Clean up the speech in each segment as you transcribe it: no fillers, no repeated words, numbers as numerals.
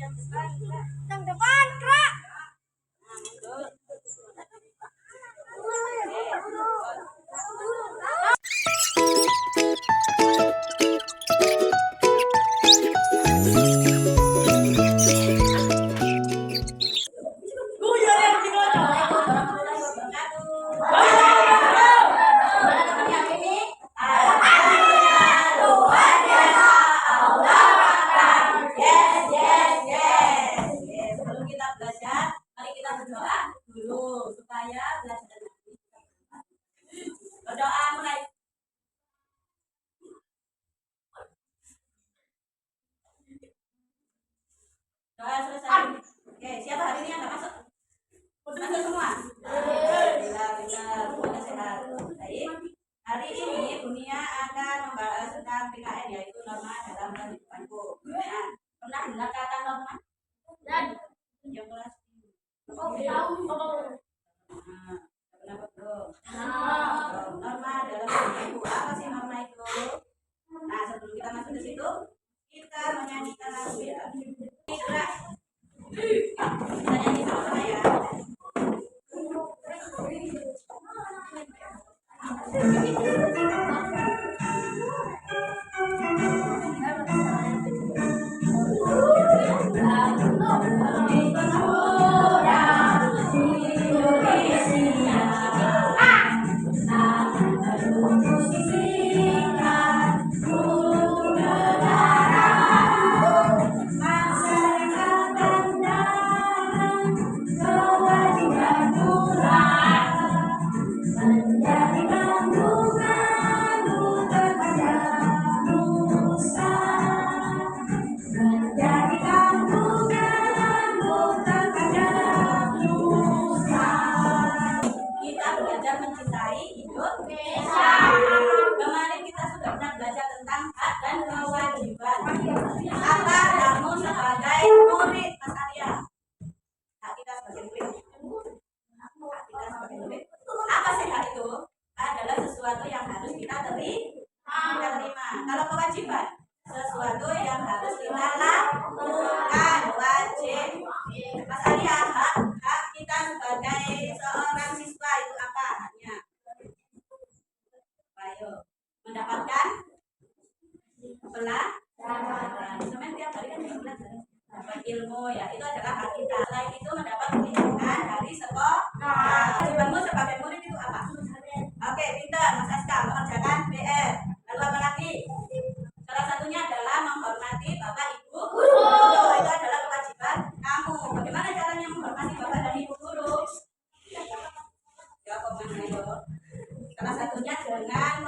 Yang depan, Kak. Doa selesai. Oke, siapa hari ini yang nggak masuk? Masuk semua. Alhamdulillah, benar. Semuanya sehat. Baik. Hari ini Bunia akan membahas tentang PKN, yaitu norma dalam kehidupanku. Nah, pernah dengar kata norma? Dan yang kelas pernah belum? Norma dalam kehidupanku. Apa sih norma itu? Nah, sebelum kita masuk ke situ, kita menyanyikan lagu ya. Kita nyanyi sama-sama ya. Kemarin kita sudah pernah belajar tentang hak dan kewajiban. Apa kamu sebagai murid, Mas Arya? Hak kita sebagai murid. Hak kita sebagai murid. Apa sih hak itu? Adalah sesuatu yang harus kita terima. Kalau kewajiban, sesuatu yang harus kita lakukan, wajib. Mas Arya, hak kita sebagai seorang siswa itu apa haknya? Ayo, mendapatkan pelajaran. Semen tiap hari kan belajar, dapat ilmu ya, itu adalah hak kita. Selain itu mendapat pendidikan dari sekolah. Kewajibanmu sebagai murid itu apa? Oke, pintar Mas Aska, mengerjakan PR. Lalu apa lagi? Salah satunya adalah menghormati Bapak Ibu guru. Itu adalah kewajiban kamu. Bagaimana caranya menghormati Bapak dan Ibu guru? Jawab ayo. Salah satunya dengan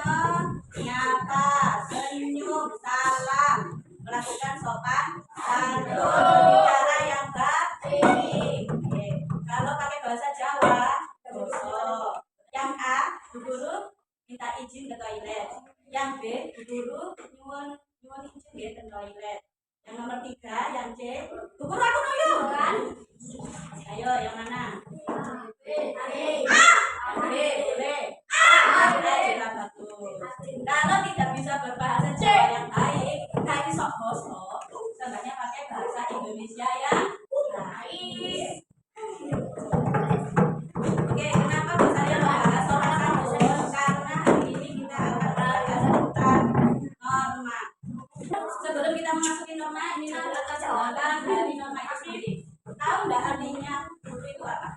menyapa, senyum, salam, melakukan sopan santun, cara yang baik. Kalau pakai bahasa Jawa, bosok. Yang A, Bu Guru minta izin ke toilet. Yang B, Bu Guru nyuwun izin ke toilet. Yang nomor 3, yang C, Bu Guru aku noyo kan? Ayo, yang mana? B, boleh. Kalau tidak bisa berbahasa Jawa yang baik, kayak sok bosok, sebenarnya pakai bahasa Indonesia yang baik. Oke, kenapa saya membahas soal santun? Karena hari ini kita akan membahas tentang norma. Sebelum kita memasuki norma, ini adalah jawaban dari norma itu sendiri. Tahu nggak artinya guru itu apa?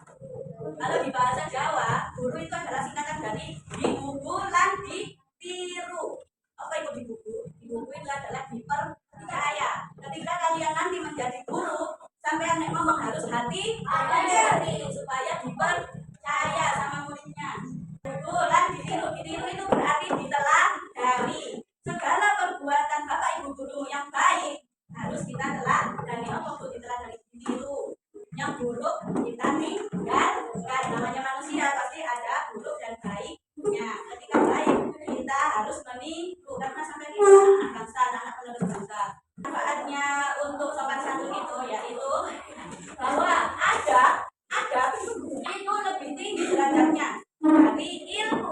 Kalau di bahasa Jawa, guru itu adalah singkatan dari dibuku lan ditiru. Apa itu dibuku? Dibuku itu adalah dipercaya. Ketika kalian nanti menjadi guru, sampai anak ngomong harus hati supaya dipercaya sama muridnya. Buku lan ditiru. Ditiru itu berarti diteladani. Segala perbuatan Bapak Ibu guru yang baik harus kita teladani. Apa itu diteladani? Ditiru. Yang buruk kita tinggalkan. Namanya manusia pasti ada buruk dan baiknya. Ketika baik kita harus meniru karena sampai kita anak bangsa, anak penerus bangsa. Manfaatnya untuk sopan santun itu yaitu bahwa ada itu lebih tinggi derajatnya dari ilmu.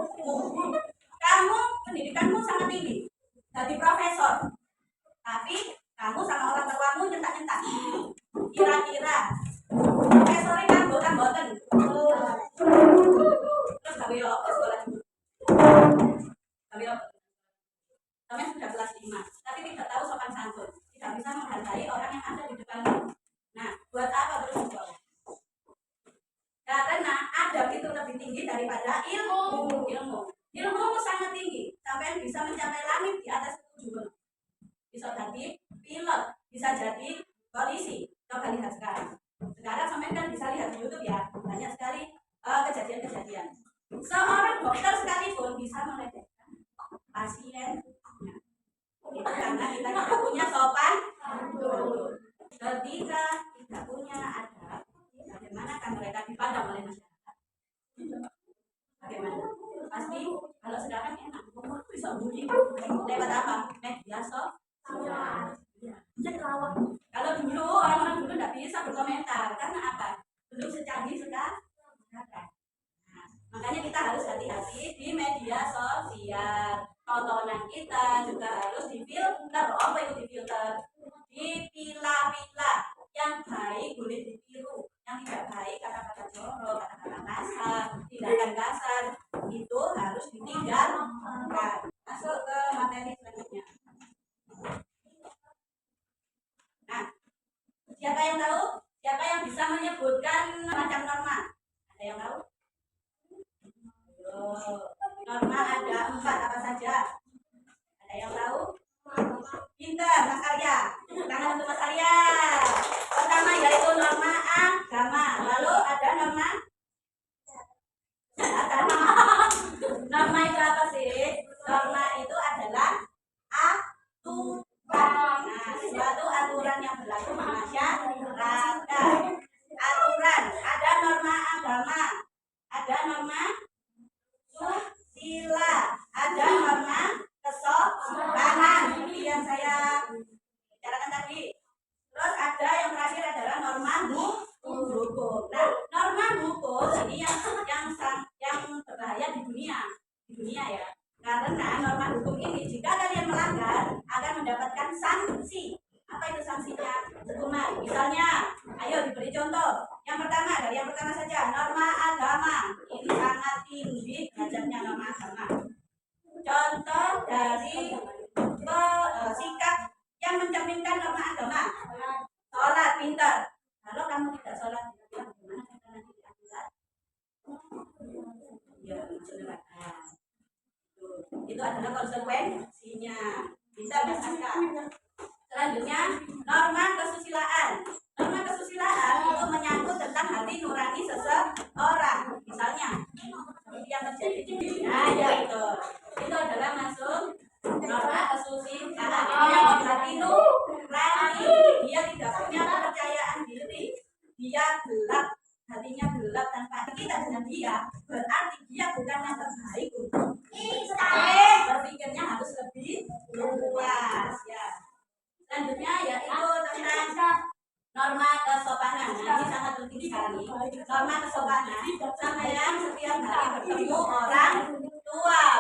Kamu pendidikanmu sangat tinggi, jadi profesor, tapi kamu sama orang tuamu nyentak-nyentak. Kalian sudah kelas 5, tapi tidak tahu sopan santun, tidak bisa menghargai orang yang ada di depanmu. Nah, buat apa terus menjauh? Karena adab itu lebih tinggi daripada ilmu. Ilmu sangat tinggi, sampai bisa mencapai langit di atas 7 gunung. Bisa jadi pilot, bisa jadi polisi. Coba lihat sekarang. Sekarang sampai kan bisa lihat di YouTube ya, banyak sekali kejadian-kejadian. Seorang dokter sekalipun bisa melecehkan pasien. Itu karena kita tidak punya sopan santun. Ketika tidak punya adab, bagaimana kan mereka dipandang oleh masyarakat? Bagaimana? Pasti kalau sekarang enak, bisa bully lewat apa? Media sosial. Kalau dulu orang-orang dulu tidak bisa berkomentar karena apa? Belum secanggih sekarang. Nah, makanya kita harus hati-hati di media sosial. Tontonan kita juga harus difilter. Apa itu difilter? Dipilah-pilah. Yang baik boleh ditiru, yang tidak baik kata-kata jorok, kata-kata kasar, tindakan kasar itu harus ditinggalkan. Masuk ke materi selanjutnya. Nah, siapa yang tahu? Siapa yang bisa menyebutkan macam norma? Ada yang tahu? Norma ada 4, apa saja? Ada yang tahu? Pintar, Mas Arya. Tangan untuk Mas Arya. Pertama yaitu norma agama. Lalu ada norma? Norma itu apa sih? Norma itu adalah aturan. Nah, suatu aturan yang berlaku di masyarakat. Aturan. Ada norma agama. Ada norma susila. Ada norma kesopanan. Ini yang saya bicarakan tadi. Terus ada yang terakhir adalah norma hukum. Nah, norma hukum ini yang berbahaya di dunia ya. Karena norma hukum ini jika kalian melanggar akan mendapatkan sanksi. Apa itu sanksinya? Hukuman. Misalnya, ayo diberi contoh. Yang pertama saja, norma agama. Ini sangat tinggi derajatnya norma agama. Contoh dari sikap yang mencerminkan norma agama. Sholat, pintar. Kalau kamu tidak sholat, bagaimana kita nanti di akhirat? Ya, masuk neraka. Itu adalah konsekuensinya. Pintar masyarakat. Selanjutnya, norma kesusilaan. Norma kesusilaan itu menyangkut tentang hati nurani seseorang. Misalnya, seperti yang terjadi di dunia, ya itu adalah masuk norma kesusilaan. Menyangkut hati nurani, dia tidak punya kepercayaan diri, dia gelap, hatinya gelap tanpa kita dengan dia, berarti dia bukan yang terbaik untuk kita. Berpikirnya harus lebih luas ya. Selanjutnya yaitu tentang norma kesopanan. Nah, ini sangat penting sekali. Norma kesopanan, sampai yang setiap hari bertemu orang tua,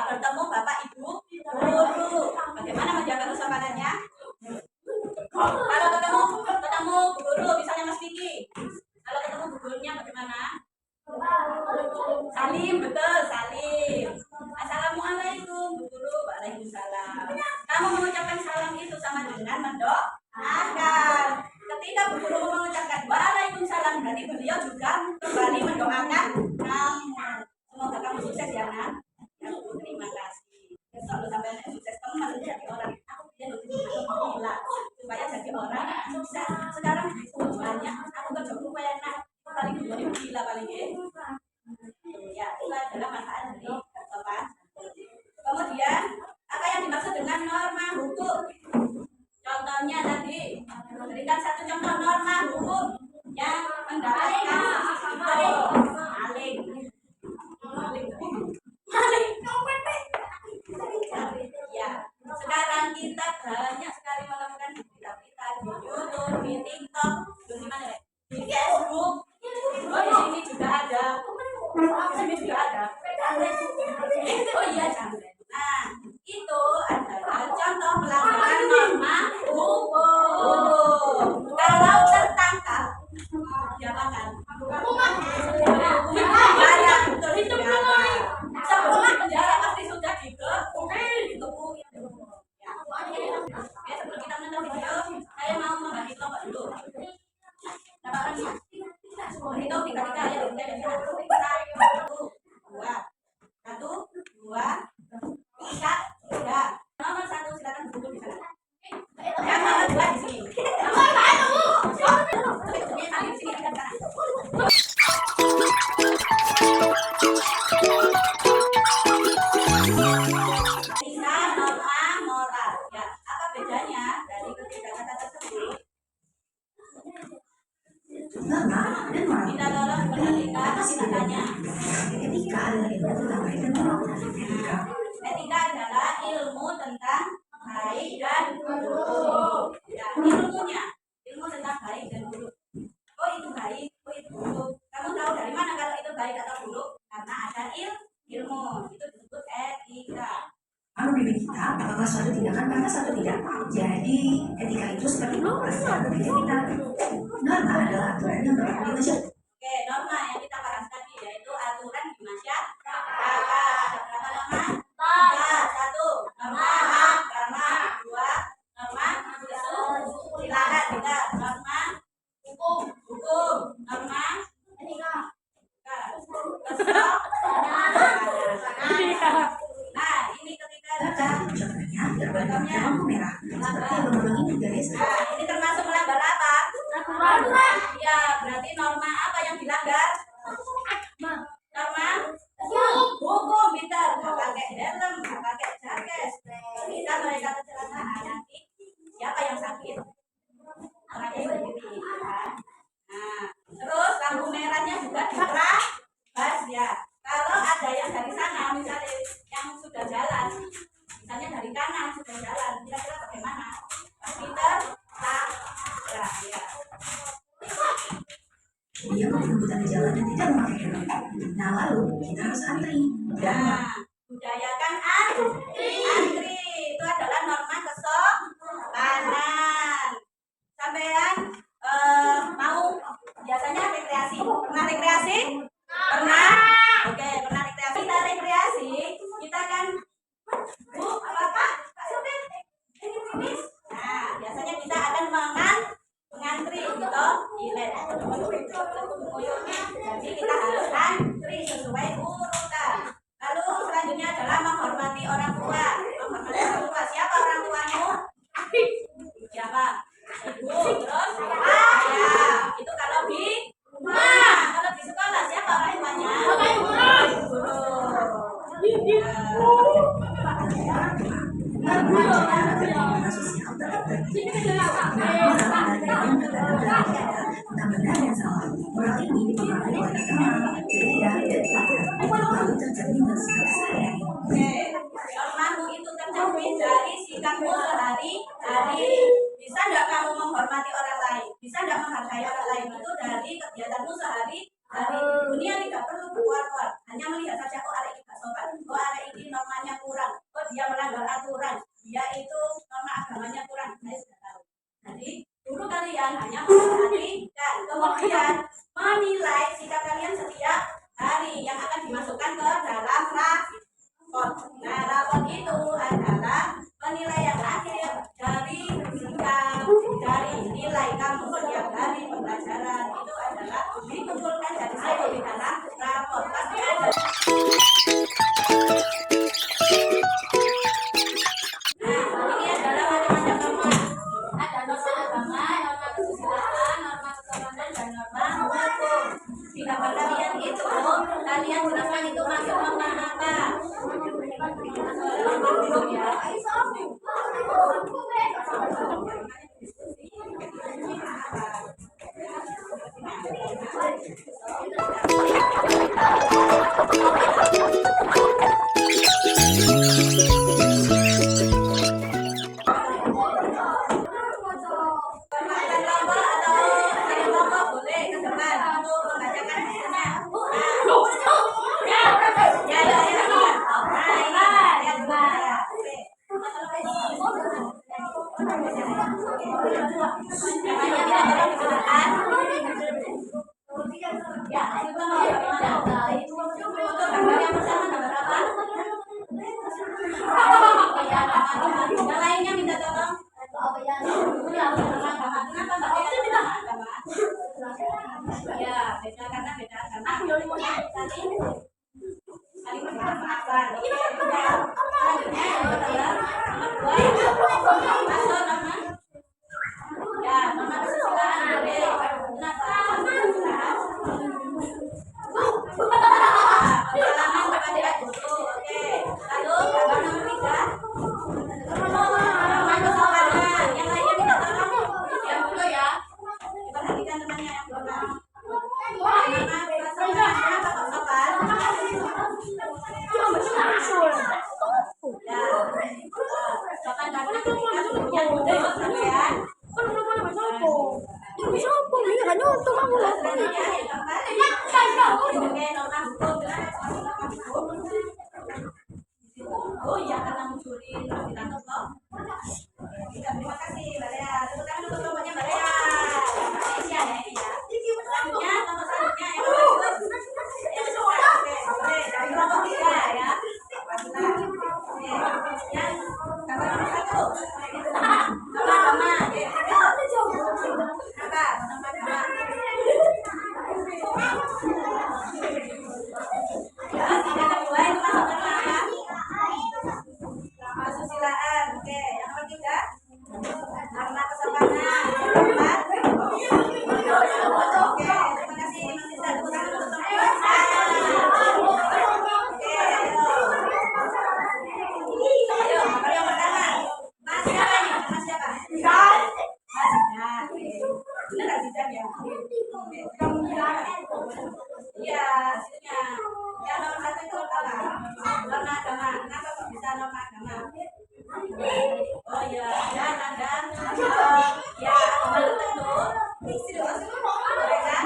Etika adalah ilmu tentang baik dan buruk. Ya, ilmu tentang baik dan buruk. Oh itu baik, oh itu buruk. Kamu tahu dari mana kalau itu baik atau buruk? Karena ada ilmu. Itu disebut etika. Lalu bimbing kita apakah suatu tindakan pantas atau tidak. Jadi etika itu seperti kompas yang membimbing kita. Norma adalah aturan yang berlaku di masyarakat. Oke, norma yang kita bahas tadi yaitu aturan di masyarakat. Ada berapa norma? Satu, norma agama. Dua, norma silakan kita. Norma hukum. Norma etika. Nah, ini ketika Contohnya berbagai lampu merah seperti yang menurut ini garis. ini termasuk melanggar apa? Ya, berarti norma apa yang dilanggar? Norma hukum, pintar. Nggak pakai helm, nggak pakai jaket. Bisa mereka kecelakaan nanti siapa yang sakit? Orangnya sendiri. Ya. Nah, terus lampu merahnya juga diterabas ya. Kalau ada yang dari sana, misalnya yang sudah jalan, misalnya dari kanan sudah jalan, kira-kira bagaimana? Kita ya. Dia mengemudikan di jalan dan tidak memakai helm. Nah lalu kita harus antri. Budayakan antri itu adalah norma kesopanan. Sampean mau biasanya rekreasi. Pernah rekreasi? Pernah? Oke, pernah rekreasi. Kita rekreasi, kita kan Bu, apa Pak supir? Ini. Nah, biasanya kita akan mengantri gitu di led. Jadi kita harus antri sesuai urutan. Lalu selanjutnya adalah menghormati orang tua. Menghormati orang tua. Siapa orang tuamu? Siapa? Ibu. Terus ya, itu kalau di rumah. Kalau di sekolah siapa orang tuanya? Guru. Benar dan salah. Moral ini dipengaruhi oleh agama, budaya, dan lalu tercermin dari sikap sehari-hari. Normamu itu tercermin dari sikapmu sehari-hari. Bisa nggak kamu menghormati orang lain? Bisa nggak menghargai orang lain? Itu dari kegiatanmu sehari-hari. Dunia tidak perlu berkuar-kuar, hanya melihat saja oh arek ini gak sopan, oh arek ini normanya kurang, oh dia melanggar aturan, dia itu norma agamanya kurang. Saya sudah tahu. Jadi dulu kalian hanya memperhatikan, kemudian menilai sikap kalian setiap hari yang akan dimasukkan ke dalam rapor. Nah, rapor itu adalah penilaian akhir dari sikap, dari nilai kamu setiap hari pembelajaran itu adalah dikumpulkan dan disebut di dalam rapor. Pasti ada. Nah, ini adalah macam-macam norma. Ada norma agama, norma kesusilaan, norma kesopanan, dan norma hukum. Di kamar kalian itu, kalian jelaskan itu masuk norma apa? Ya. Yang lainnya minta tolong. Ya, beda karena beda agama. Saling bermaafan. Selanjutnya adalah nomor 2. Masuk nama. Ya, nomor kesusilaan boleh. Kenapa? Kesusilaan. Pengalaman kepada guru. Oke. Lalu nomor 3. Norma kesopanan. Sopan karena ketika punya ide sampean. Oh iya karena mencuri terus ditangkap loh. Terima kasih Mbak Lea. Tepuk tangan untuk kelompoknya Mbak Lea. Ini ya ini ya. Selanjutnya nomor selanjutnya yang bagus. Yang suka. Oke, boleh dari kelompok 3 ya. Oke. Yang kakak nomor 1. Nama-nama. Nama-nama. Yang kedua itu masuk ke apa? Kesusilaan. Oke, yang nomor 3 karena kesopanan. Yang keempat oke, terima kasih Mas Isa. Tepuk tangan untuk teman-teman. Oke, ayo baru yang pertama. Mas siapa nih? Mas siapa? Nah, oke. Bener gak Zizan ya? Iya, hasilnya. Yang nomor 1 itu apa? Norma agama. Kenapa kok bisa norma agama? Oh iya, ya nada. Ya, belum tentu. Mereka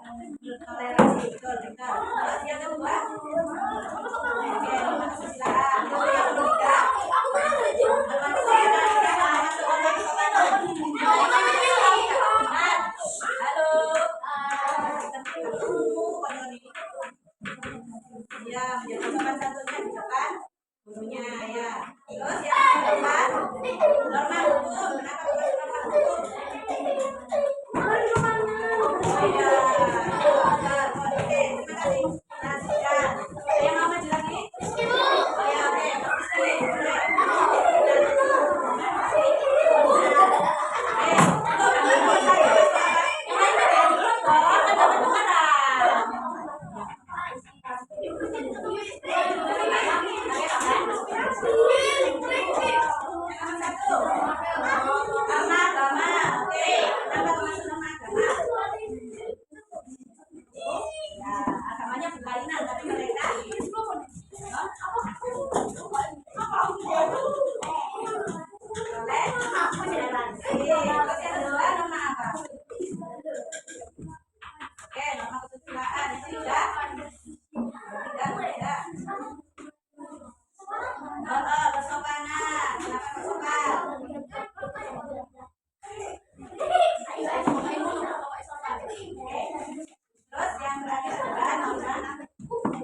saling toleransi, betul, betul. Terus yang kedua, oke, norma kesusilaan. Terus yang ketiga, norma kesopanan. Siapa masuk norma kesopanan? Halo. Ya, menjadi sopan santunnya di depan gurunya ya. Terus yang keempat, norma hukum. Kenapa bukan norma hukum? Oh iya, oke, terima kasih. Lanjutkan. Ada yang mau maju lagi? Oh ya, oke, boleh. Agamanya berlainan tapi mereka oke, norma kesusilaan itu sudah tidak. Kesopanan. Kenapa kesopan? Terus yang terakhir adalah norma. Oke,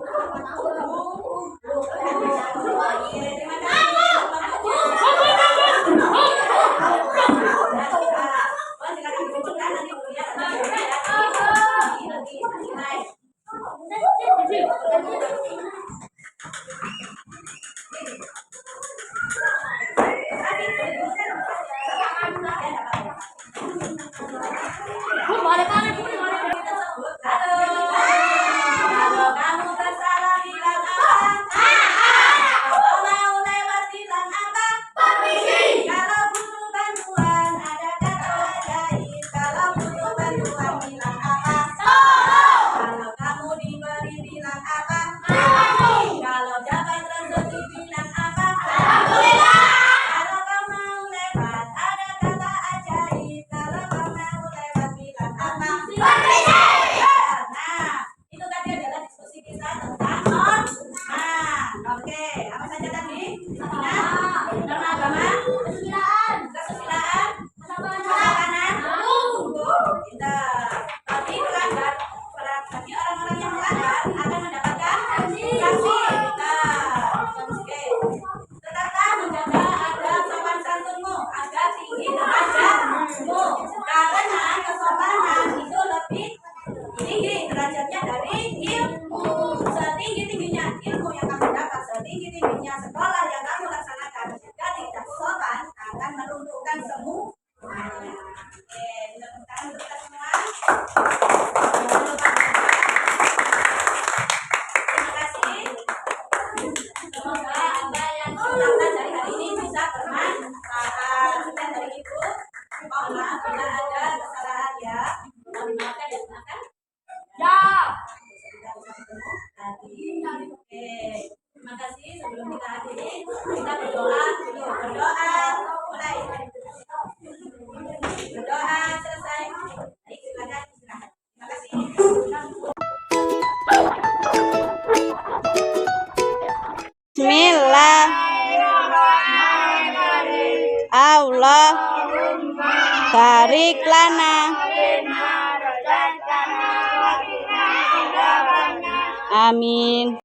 terima kasih. Silakan ditunjukkan nanti lihat nanti naik. Kalau kamu bersalah bilang apa? Kalau mau lewat bilang apa? Kalau butuh bantuan ada kata ajaib. Kalau butuh bantuan bilang apa? Kalau kamu diberi bilang apa? Kalau dapat rezeki bilang apa? Kalau kau mau lewat ada kata ajaib. Kalau kau mau lewat bilang apa? Nah, itu tadi adalah diskusi kita tentang norma. Oke, apa saja tadi? Norma agama, kesusilaan, kesopanan, pintar. Tapi melanggar, bagi orang-orang yang melanggar akan mendapatkan sanksi. Oke. Tetaplah menjaga adab sopan santunmu agar tinggi derajatmu. Karena kesopanan itu lebih tinggi derajatnya dari ilmu. Setinggi-tingginya ilmu yang kamu dapat, setinggi-tingginya sekolah yang kamu laksanakan, jika tidak sopan akan meruntuhkan semua. Oke, kita tepuk tangan untuk kita semua. Jangan lupa berdoa. Terima kasih. Semoga apa yang kita pelajari hari ini bisa bermanfaat. Sekian dari Ibu. Mohon maaf bila ada kesalahan ya. Mohon dimaafkan ya, silakan. Kita bisa ketemu lagi. Oke, terima kasih. Sebelum kita akhiri kita berdoa dulu. Berdoa mulai. Berdoa selesai. Baik, silakan istirahat. Terima kasih. Bismillah. Allah barik lana. Amin.